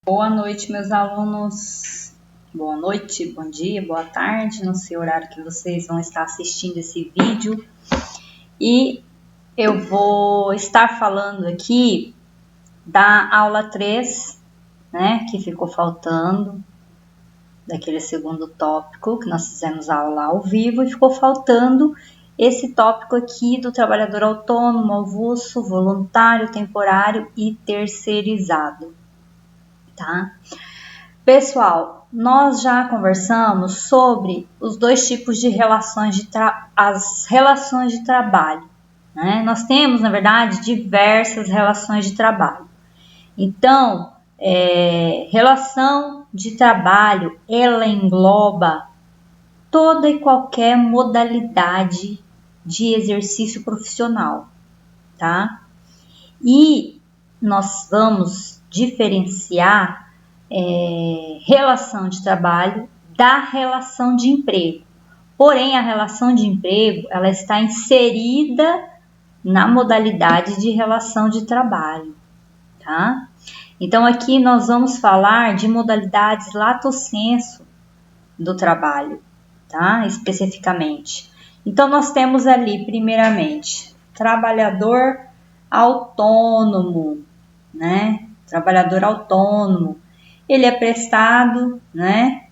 Boa noite, meus alunos. Boa noite, bom dia, boa tarde, não sei o horário que vocês vão estar assistindo esse vídeo. E eu vou estar falando aqui da aula 3, né, que ficou faltando, daquele segundo tópico que nós fizemos a aula ao vivo, e ficou faltando esse tópico aqui do trabalhador autônomo, avulso, voluntário, temporário e terceirizado, tá? Pessoal, nós já conversamos sobre os dois tipos de relações as relações de trabalho, né? Nós temos, na verdade, diversas relações de trabalho. Então, relação de trabalho, ela engloba toda e qualquer modalidade de exercício profissional, tá? E nós vamos diferenciar relação de trabalho da relação de emprego. Porém, a relação de emprego, ela está inserida na modalidade de relação de trabalho, tá? Então, aqui nós vamos falar de modalidades lato sensu do trabalho, tá? Especificamente. Então, nós temos ali, primeiramente, trabalhador autônomo, né? Trabalhador autônomo. Ele é prestado, né?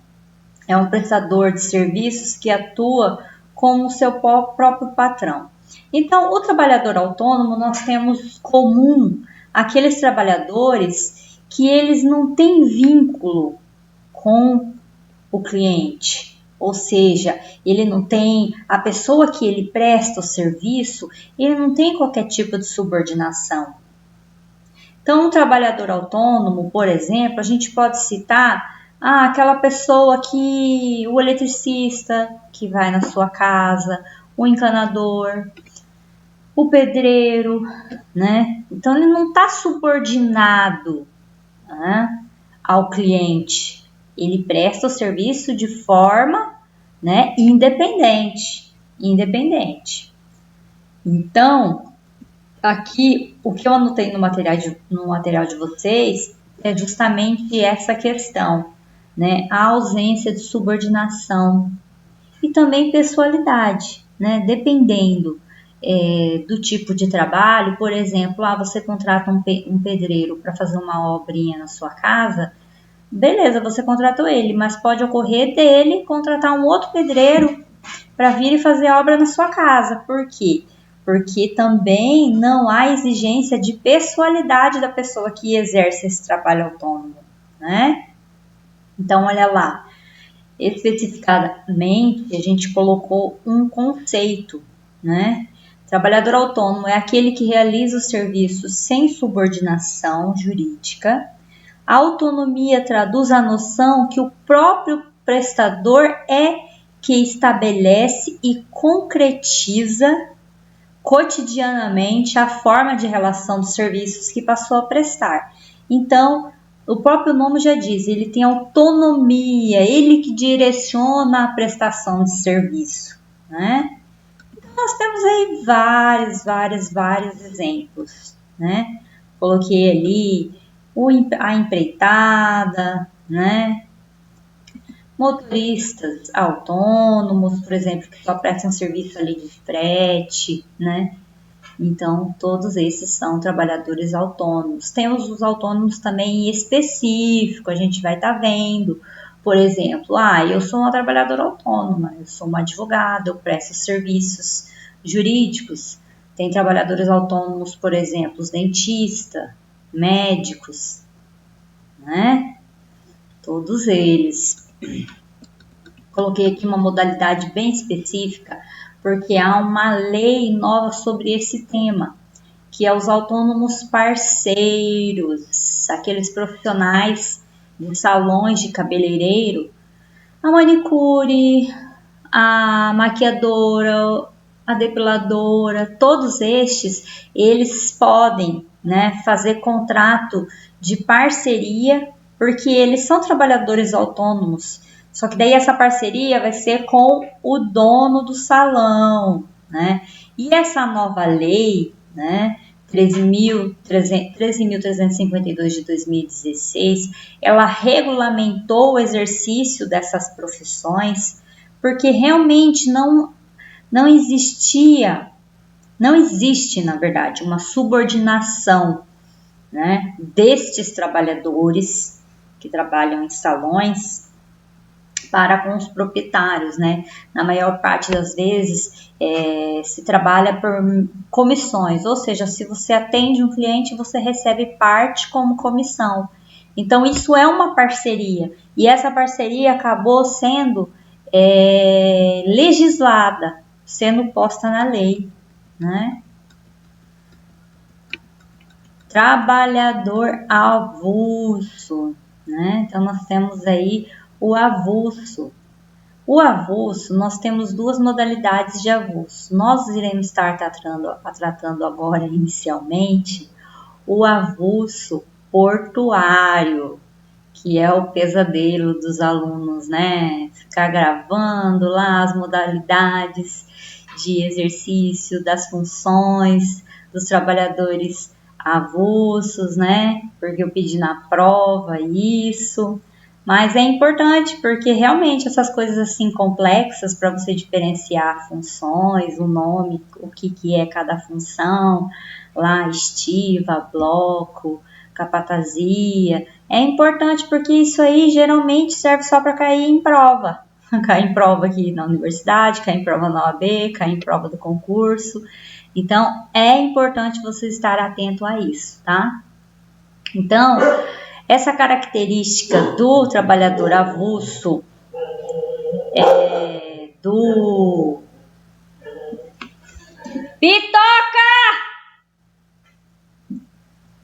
É um prestador de serviços que atua como seu próprio patrão. Então, o trabalhador autônomo, nós temos comum aqueles trabalhadores que eles não têm vínculo com o cliente. Ou seja, ele não tem, a pessoa que ele presta o serviço, ele não tem qualquer tipo de subordinação. Então, um trabalhador autônomo, por exemplo, a gente pode citar aquela pessoa que, o eletricista que vai na sua casa, o encanador, o pedreiro, né? Então, ele não está subordinado, né, ao cliente. Ele presta o serviço de forma, né, independente. Então, aqui, o que eu anotei no material de vocês é justamente essa questão, né? A ausência de subordinação e também pessoalidade, né? Dependendo do tipo de trabalho, por exemplo, você contrata um pedreiro para fazer uma obrinha na sua casa, beleza, você contratou ele, mas pode ocorrer dele contratar um outro pedreiro para vir e fazer a obra na sua casa. Por quê? Porque também não há exigência de pessoalidade da pessoa que exerce esse trabalho autônomo, né? Então, olha lá, especificadamente a gente colocou um conceito, né? Trabalhador autônomo é aquele que realiza o serviço sem subordinação jurídica. A autonomia traduz a noção que o próprio prestador é que estabelece e concretiza cotidianamente a forma de relação dos serviços que passou a prestar. Então, o próprio nome já diz, ele tem autonomia, ele que direciona a prestação de serviço, né? Então, nós temos aí vários exemplos, né? Coloquei ali a empreitada, né? Motoristas autônomos, por exemplo, que só prestam serviço ali de frete, né? Então, todos esses são trabalhadores autônomos. Temos os autônomos também em específico, a gente vai estar vendo. Por exemplo, eu sou uma trabalhadora autônoma, eu sou uma advogada, eu presto serviços jurídicos. Tem trabalhadores autônomos, por exemplo, os dentistas, médicos, né? Todos eles. Coloquei aqui uma modalidade bem específica, porque há uma lei nova sobre esse tema, que é os autônomos parceiros, aqueles profissionais de salões de cabeleireiro, a manicure, a maquiadora, a depiladora, todos estes, eles podem, né, fazer contrato de parceria, porque eles são trabalhadores autônomos. Só que daí essa parceria vai ser com o dono do salão, né? E essa nova lei, né, 13.352 de 2016, ela regulamentou o exercício dessas profissões, porque realmente não existe, na verdade, uma subordinação, né, destes trabalhadores que trabalham em salões para com os proprietários, né? Na maior parte das vezes se trabalha por comissões, ou seja, se você atende um cliente, você recebe parte como comissão. Então isso é uma parceria, e essa parceria acabou sendo legislada, sendo posta na lei, né? Trabalhador avulso, né? Então nós temos aí o avulso. O avulso, nós temos duas modalidades de avulso. Nós iremos estar tratando agora inicialmente o avulso portuário, que é o pesadelo dos alunos, né? Ficar gravando lá as modalidades de exercício das funções dos trabalhadores avulsos, né? Porque eu pedi na prova isso. Mas é importante porque realmente essas coisas assim complexas para você diferenciar funções, o nome, o que é cada função, lá estiva, bloco, capatazia, é importante porque isso aí geralmente serve só para cair em prova. Cair em prova aqui na universidade, cair em prova na OAB, cair em prova do concurso. Então, é importante você estar atento a isso, tá? Então, essa característica do trabalhador avulso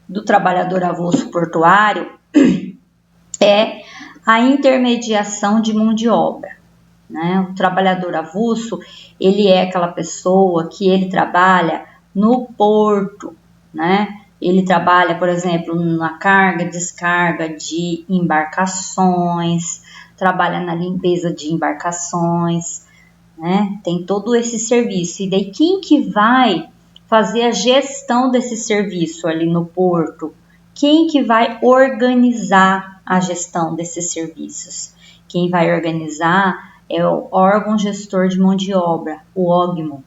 do trabalhador avulso portuário é a intermediação de mão de obra, né? O trabalhador avulso, ele é aquela pessoa que ele trabalha no porto, né? Ele trabalha, por exemplo, na carga, descarga de embarcações, trabalha na limpeza de embarcações, né? Tem todo esse serviço. E daí quem que vai fazer a gestão desse serviço ali no porto? Quem que vai organizar a gestão desses serviços? Quem vai organizar é o órgão gestor de mão de obra, o OGMO,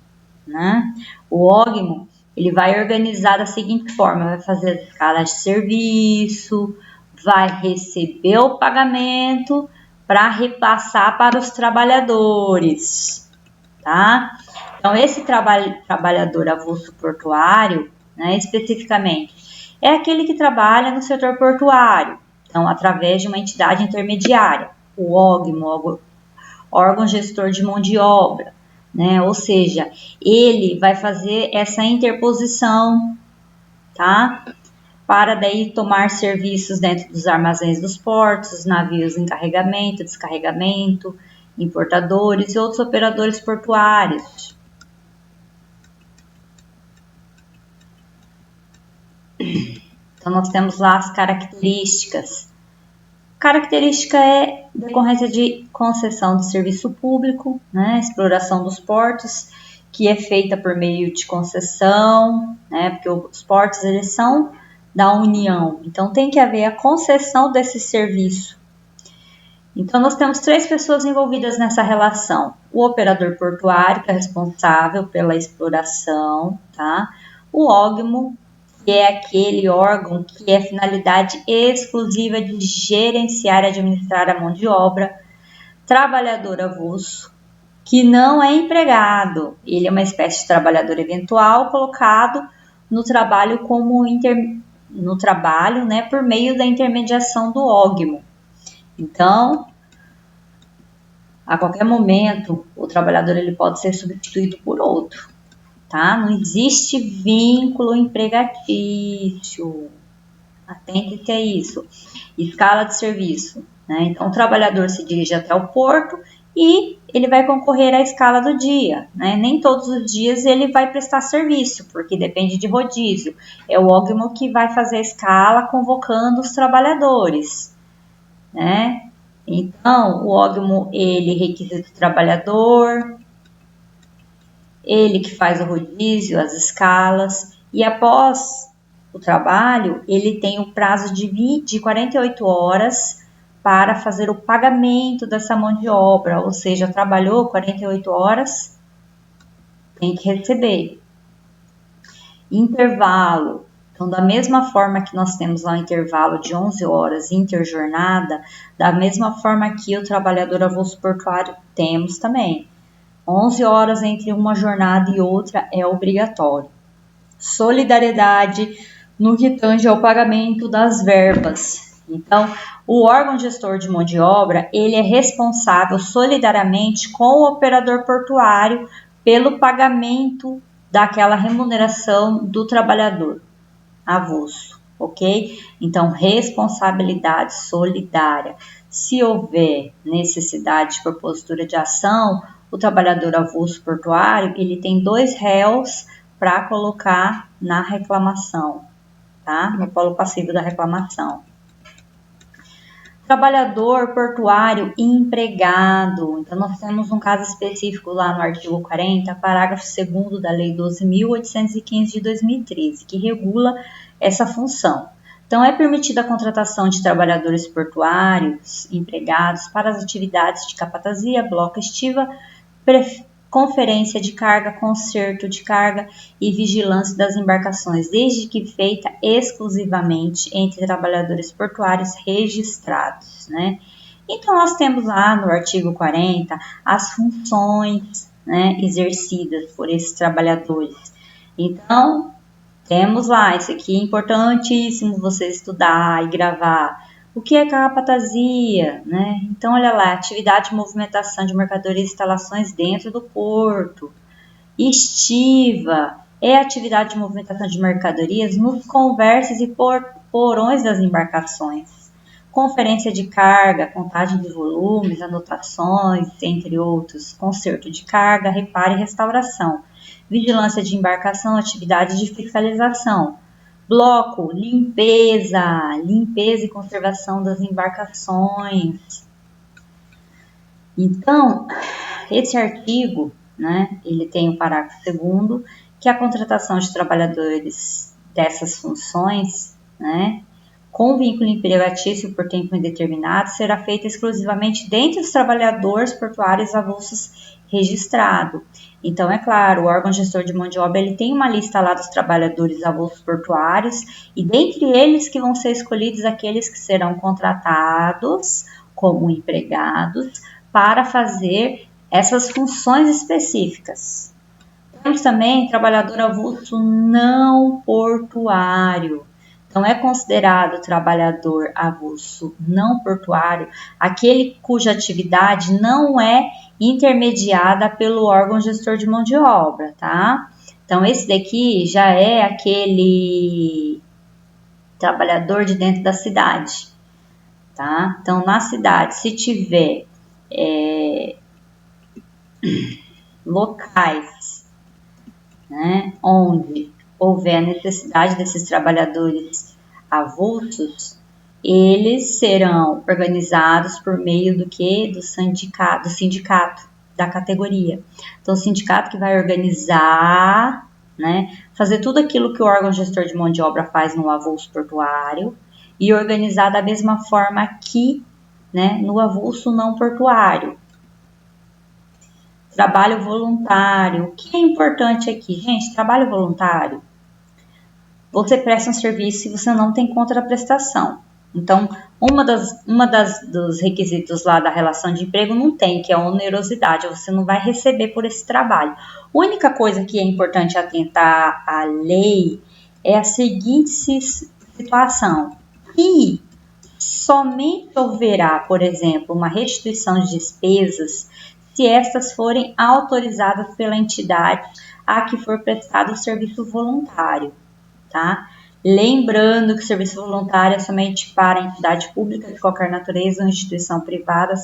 né? O OGMO, ele vai organizar da seguinte forma: vai fazer as escalas de serviço, vai receber o pagamento para repassar para os trabalhadores, tá? Então, esse trabalhador avulso portuário, né, especificamente, é aquele que trabalha no setor portuário, então, através de uma entidade intermediária, o OGMO, órgão gestor de mão de obra, né? Ou seja, ele vai fazer essa interposição, tá? Para daí tomar serviços dentro dos armazéns dos portos, navios em carregamento, descarregamento, importadores e outros operadores portuários. Então, nós temos lá as características. Característica é decorrência de concessão de serviço público, né, exploração dos portos, que é feita por meio de concessão, né, porque os portos eles são da União, então tem que haver a concessão desse serviço. Então nós temos 3 pessoas envolvidas nessa relação: o operador portuário, que é responsável pela exploração, tá? O OGMO, que é aquele órgão que é finalidade exclusiva de gerenciar e administrar a mão de obra. Trabalhador avulso, que não é empregado, ele é uma espécie de trabalhador eventual colocado no trabalho né, por meio da intermediação do OGMO. Então, a qualquer momento, o trabalhador ele pode ser substituído por outro. Tá? Não existe vínculo empregatício. Atente-se a isso. Escala de serviço, né? Então, o trabalhador se dirige até o porto e ele vai concorrer à escala do dia, né? Nem todos os dias ele vai prestar serviço, porque depende de rodízio. É o OGMO que vai fazer a escala convocando os trabalhadores, né? Então, o OGMO, ele requisita o trabalhador, ele que faz o rodízio, as escalas, E após o trabalho, ele tem o prazo de 48 horas para fazer o pagamento dessa mão de obra, ou seja, trabalhou 48 horas, tem que receber. Intervalo. Então, da mesma forma que nós temos lá um intervalo de 11 horas interjornada, da mesma forma que o trabalhador avulso portuário temos também. 11 horas entre uma jornada e outra é obrigatório. Solidariedade no que tange ao pagamento das verbas. Então, o órgão gestor de mão de obra, ele é responsável solidariamente com o operador portuário pelo pagamento daquela remuneração do trabalhador avulso, ok? Então, responsabilidade solidária. Se houver necessidade de propositura de ação, o trabalhador avulso portuário, ele tem 2 réus para colocar na reclamação, tá? No polo passivo da reclamação. Trabalhador portuário empregado. Então, nós temos um caso específico lá no artigo 40, parágrafo 2º da Lei 12.815 de 2013, que regula essa função. Então, é permitida a contratação de trabalhadores portuários empregados para as atividades de capatazia, bloco estiva, conferência de carga, conserto de carga e vigilância das embarcações, desde que feita exclusivamente entre trabalhadores portuários registrados, né? Então, nós temos lá no artigo 40 as funções, né, exercidas por esses trabalhadores. Então, temos lá, isso aqui é importantíssimo você estudar e gravar. O que é capatazia, né? Então, olha lá, atividade de movimentação de mercadorias e instalações dentro do porto. Estiva é atividade de movimentação de mercadorias nos converses e porões das embarcações. Conferência de carga, contagem de volumes, anotações, entre outros. Conserto de carga, reparo e restauração. Vigilância de embarcação, atividade de fiscalização. Bloco, limpeza e conservação das embarcações. Então, esse artigo, né, ele tem o parágrafo 2º, que a contratação de trabalhadores dessas funções, né, com vínculo empregatício por tempo indeterminado, será feita exclusivamente dentre os trabalhadores portuários avulsos registrado. Então, é claro, o órgão gestor de mão de obra, ele tem uma lista lá dos trabalhadores avulsos portuários e dentre eles que vão ser escolhidos aqueles que serão contratados como empregados para fazer essas funções específicas. Temos também trabalhador avulso não portuário. Então, é considerado trabalhador avulso não portuário aquele cuja atividade não é intermediada pelo órgão gestor de mão de obra, tá? Então, esse daqui já é aquele trabalhador de dentro da cidade, tá? Então, na cidade, se tiver locais, né, onde houver a necessidade desses trabalhadores avulsos, eles serão organizados por meio do que? Do sindicato da categoria. Então, o sindicato que vai organizar, né, fazer tudo aquilo que o órgão gestor de mão de obra faz no avulso portuário e organizar da mesma forma que, né, no avulso não portuário. Trabalho voluntário. O que é importante aqui, gente? Trabalho voluntário. Você presta um serviço e você não tem contraprestação. Então, dos requisitos lá da relação de emprego não tem, que é a onerosidade. Você não vai receber por esse trabalho. A única coisa que é importante atentar à lei é a seguinte situação. Que somente haverá, por exemplo, uma restituição de despesas se estas forem autorizadas pela entidade a que for prestado o serviço voluntário, tá? Lembrando que o serviço voluntário é somente para entidade pública de qualquer natureza ou instituição privada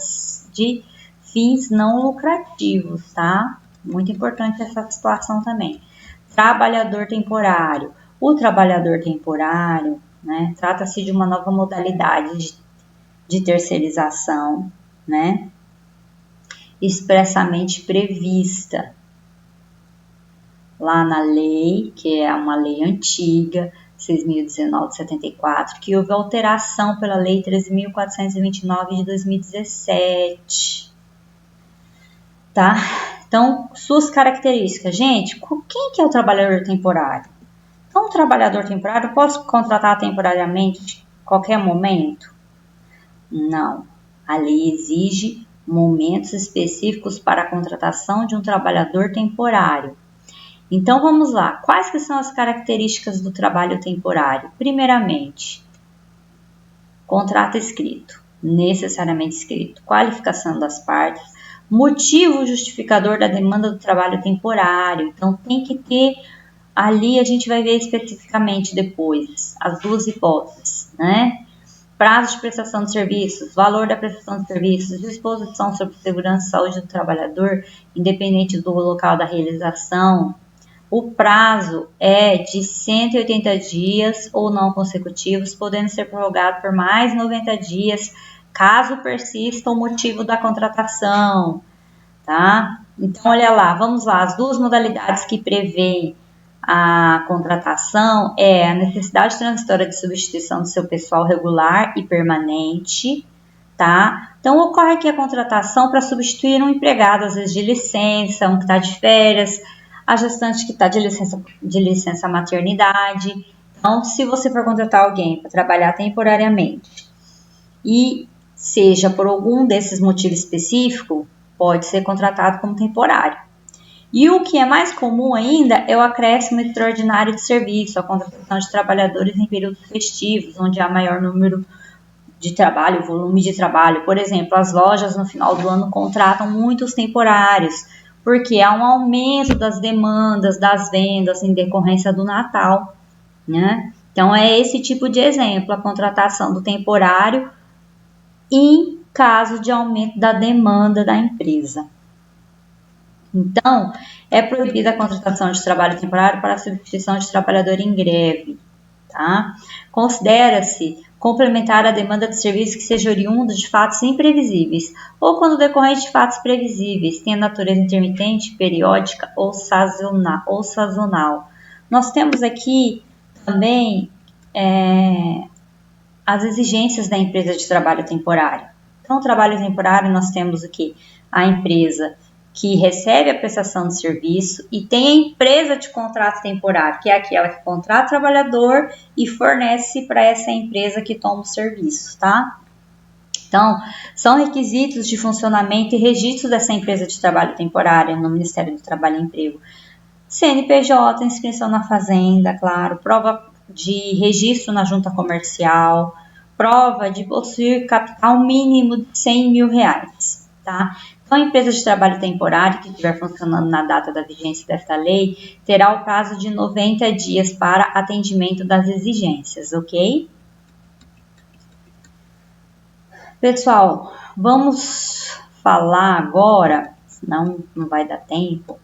de fins não lucrativos, tá? Muito importante essa situação também. Trabalhador temporário. O trabalhador temporário, né, trata-se de uma nova modalidade de terceirização, né, expressamente prevista. lá na lei, que é uma lei antiga, 6.019/74, que houve alteração pela lei 13.429 de 2017, tá? Então, suas características. Gente, quem que é o trabalhador temporário? Então, o trabalhador temporário, eu posso contratar temporariamente a qualquer momento? Não. A lei exige momentos específicos para a contratação de um trabalhador temporário. Então, vamos lá. Quais que são as características do trabalho temporário? Primeiramente, contrato escrito, necessariamente escrito, qualificação das partes, motivo justificador da demanda do trabalho temporário. Então, tem que ter ali, a gente vai ver especificamente depois as duas hipóteses, né? Prazo de prestação de serviços, valor da prestação de serviços, disposição sobre segurança e saúde do trabalhador, independente do local da realização. O prazo é de 180 dias ou não consecutivos, podendo ser prorrogado por mais 90 dias, caso persista o motivo da contratação, tá? Então, olha lá, vamos lá, as duas modalidades que prevêem a contratação é a necessidade transitória de substituição do seu pessoal regular e permanente, tá? Então, ocorre aqui a contratação para substituir um empregado, às vezes de licença, um que está de férias, a gestante que está de licença maternidade. Então, se você for contratar alguém para trabalhar temporariamente e seja por algum desses motivos específicos, pode ser contratado como temporário. E o que é mais comum ainda é o acréscimo extraordinário de serviço, a contratação de trabalhadores em períodos festivos, onde há maior número de trabalho, volume de trabalho. Por exemplo, as lojas no final do ano contratam muitos temporários, porque há um aumento das demandas, das vendas em decorrência do Natal, né? Então, é esse tipo de exemplo, a contratação do temporário em caso de aumento da demanda da empresa. Então, é proibida a contratação de trabalho temporário para a substituição de trabalhador em greve, tá? Considera-se complementar a demanda de serviço que seja oriundo de fatos imprevisíveis ou quando decorrente de fatos previsíveis, tenha natureza intermitente, periódica ou sazonal. Nós temos aqui também as exigências da empresa de trabalho temporário. Então, o trabalho temporário nós temos o que? A empresa que recebe a prestação de serviço e tem a empresa de contrato temporário, que é aquela que contrata o trabalhador e fornece para essa empresa que toma o serviço, tá? Então, são requisitos de funcionamento e registro dessa empresa de trabalho temporário no Ministério do Trabalho e Emprego. CNPJ, inscrição na Fazenda, claro, prova de registro na junta comercial, prova de possuir capital mínimo de R$100.000, tá? Então, a empresa de trabalho temporário que estiver funcionando na data da vigência desta lei terá o prazo de 90 dias para atendimento das exigências, ok? Pessoal, vamos falar agora, senão não vai dar tempo,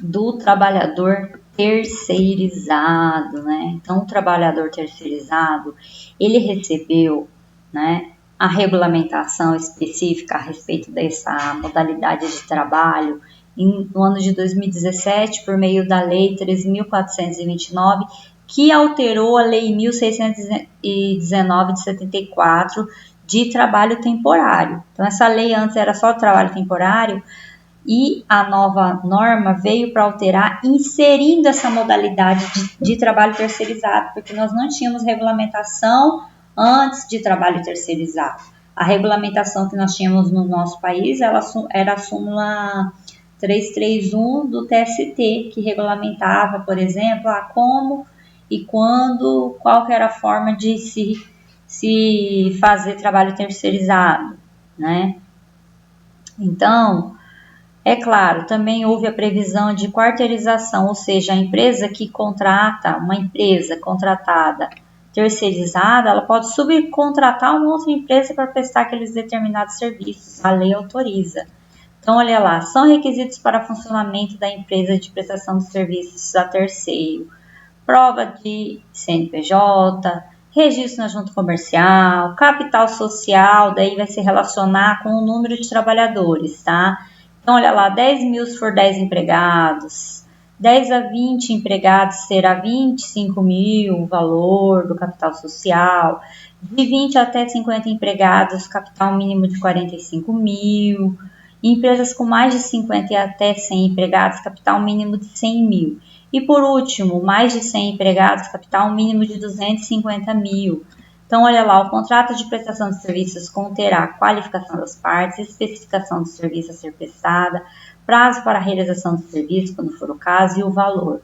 do trabalhador terceirizado, né? Então, o trabalhador terceirizado, ele recebeu, né, a regulamentação específica a respeito dessa modalidade de trabalho no ano de 2017, por meio da Lei 13.429, que alterou a Lei 1.619 de 74 de trabalho temporário. Então, essa lei antes era só trabalho temporário, e a nova norma veio para alterar, inserindo essa modalidade de trabalho terceirizado, porque nós não tínhamos regulamentação antes de trabalho terceirizado. A regulamentação que nós tínhamos no nosso país era a súmula 331 do TST, que regulamentava, por exemplo, como e quando, qual que era a forma de se fazer trabalho terceirizado, né? Então, é claro, também houve a previsão de quarteirização, ou seja, a empresa que contrata, uma empresa contratada terceirizada, ela pode subcontratar uma outra empresa para prestar aqueles determinados serviços, a lei autoriza. Então, olha lá, são requisitos para funcionamento da empresa de prestação de serviços a terceiro, prova de CNPJ, registro na junta comercial, capital social, daí vai se relacionar com o número de trabalhadores, tá? Então, olha lá, 10 mil se for 10 empregados, 10 a 20 empregados será 25 mil o valor do capital social, de 20 até 50 empregados, capital mínimo de 45 mil, empresas com mais de 50 e até 100 empregados, capital mínimo de 100 mil. E por último, mais de 100 empregados, capital mínimo de 250 mil. Então, olha lá, o contrato de prestação de serviços conterá a qualificação das partes, especificação do serviço a ser prestada, prazo para a realização do serviço, quando for o caso, e o valor.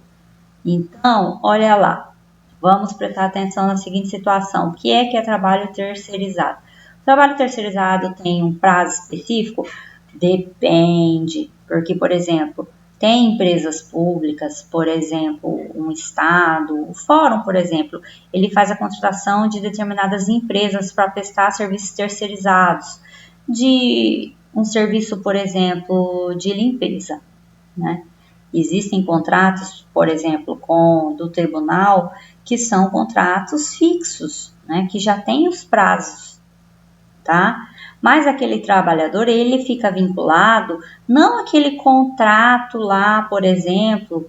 Então, olha lá, vamos prestar atenção na seguinte situação. O que é trabalho terceirizado? O trabalho terceirizado tem um prazo específico? Depende, porque, por exemplo, tem empresas públicas, por exemplo, um estado, o fórum, por exemplo, ele faz a contratação de determinadas empresas para prestar serviços terceirizados, de um serviço, por exemplo, de limpeza, né? Existem contratos, por exemplo, do tribunal, que são contratos fixos, né? Que já tem os prazos, tá? Mas aquele trabalhador, ele fica vinculado, não aquele contrato lá, por exemplo,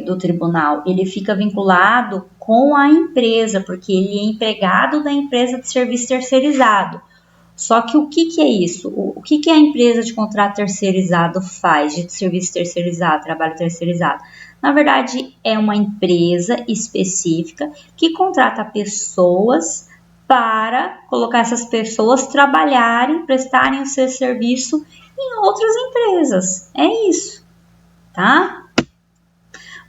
do tribunal, ele fica vinculado com a empresa, porque ele é empregado da empresa de serviço terceirizado. Só que o que é isso? O que a empresa de contrato terceirizado faz, de serviço terceirizado, trabalho terceirizado? Na verdade, é uma empresa específica que contrata pessoas para colocar essas pessoas trabalharem, prestarem o seu serviço em outras empresas. É isso, tá?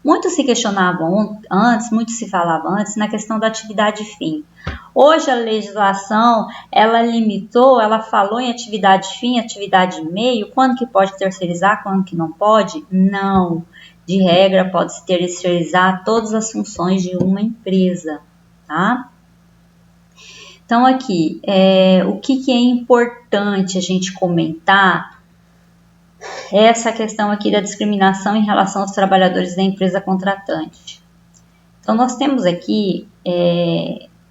Muito se questionavam antes, muito se falava antes na questão da atividade fim. Hoje a legislação, ela limitou, ela falou em atividade fim, atividade meio, quando que pode terceirizar, quando que não pode? Não. De regra, pode-se terceirizar todas as funções de uma empresa, tá? Então, aqui, o que é importante a gente comentar é essa questão aqui da discriminação em relação aos trabalhadores da empresa contratante. Então, nós temos aqui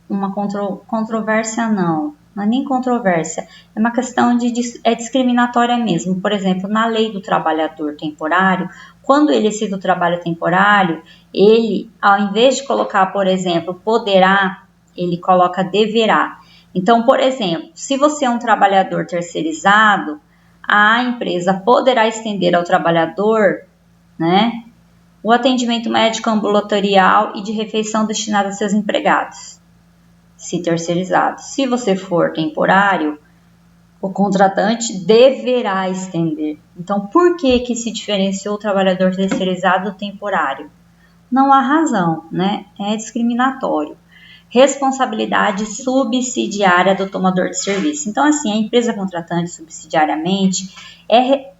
uma controvérsia, não é nem controvérsia, é uma questão discriminatória mesmo. Por exemplo, na lei do trabalhador temporário, quando ele cita o trabalho temporário, ele, ao invés de colocar, por exemplo, poderá, ele coloca deverá. Então, por exemplo, se você é um trabalhador terceirizado, a empresa poderá estender ao trabalhador, né, o atendimento médico ambulatorial e de refeição destinado a seus empregados, se terceirizado. Se você for temporário, o contratante deverá estender. Então, por que se diferenciou o trabalhador terceirizado do temporário? Não há razão, né? É discriminatório. Responsabilidade subsidiária do tomador de serviço. Então, assim, a empresa contratante subsidiariamente é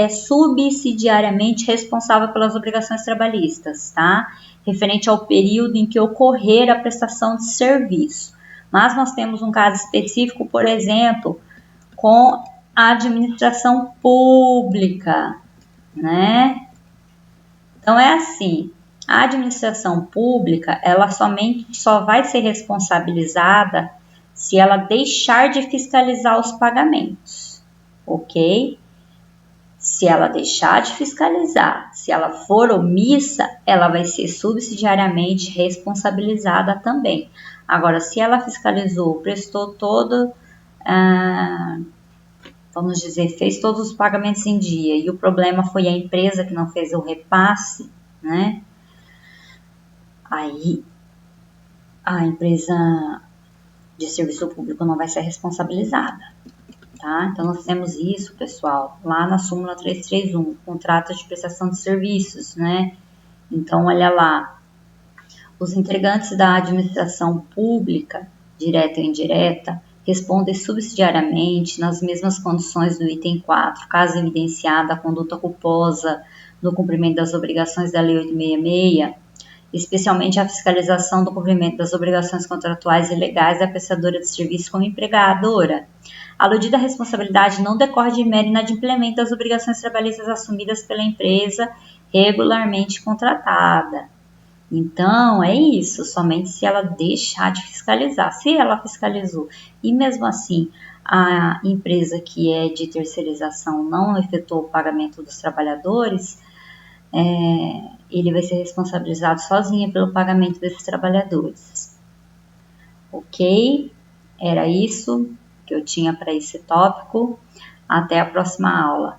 subsidiariamente responsável pelas obrigações trabalhistas, tá? Referente ao período em que ocorrer a prestação de serviço. Mas nós temos um caso específico, por exemplo, com a administração pública, né? Então, é assim, a administração pública, ela só vai ser responsabilizada se ela deixar de fiscalizar os pagamentos, ok? Se ela deixar de fiscalizar, se ela for omissa, ela vai ser subsidiariamente responsabilizada também. Agora, se ela fiscalizou, prestou todo, vamos dizer, fez todos os pagamentos em dia e o problema foi a empresa que não fez o repasse, né? Aí a empresa de serviço público não vai ser responsabilizada, tá? Então, nós temos isso, pessoal, lá na súmula 331, contrato de prestação de serviços, né? Então, olha lá, os integrantes da administração pública, direta ou indireta, respondem subsidiariamente nas mesmas condições do item 4, caso evidenciada a conduta culposa no cumprimento das obrigações da Lei 866, especialmente a fiscalização do cumprimento das obrigações contratuais e legais da prestadora de serviço como empregadora. A aludida responsabilidade não decorre de mero inadimplemento das obrigações trabalhistas assumidas pela empresa regularmente contratada. Então, é isso, somente se ela deixar de fiscalizar. Se ela fiscalizou e mesmo assim a empresa que é de terceirização não efetuou o pagamento dos trabalhadores, ele vai ser responsabilizado sozinho pelo pagamento desses trabalhadores. Ok? Era isso que eu tinha para esse tópico. Até a próxima aula.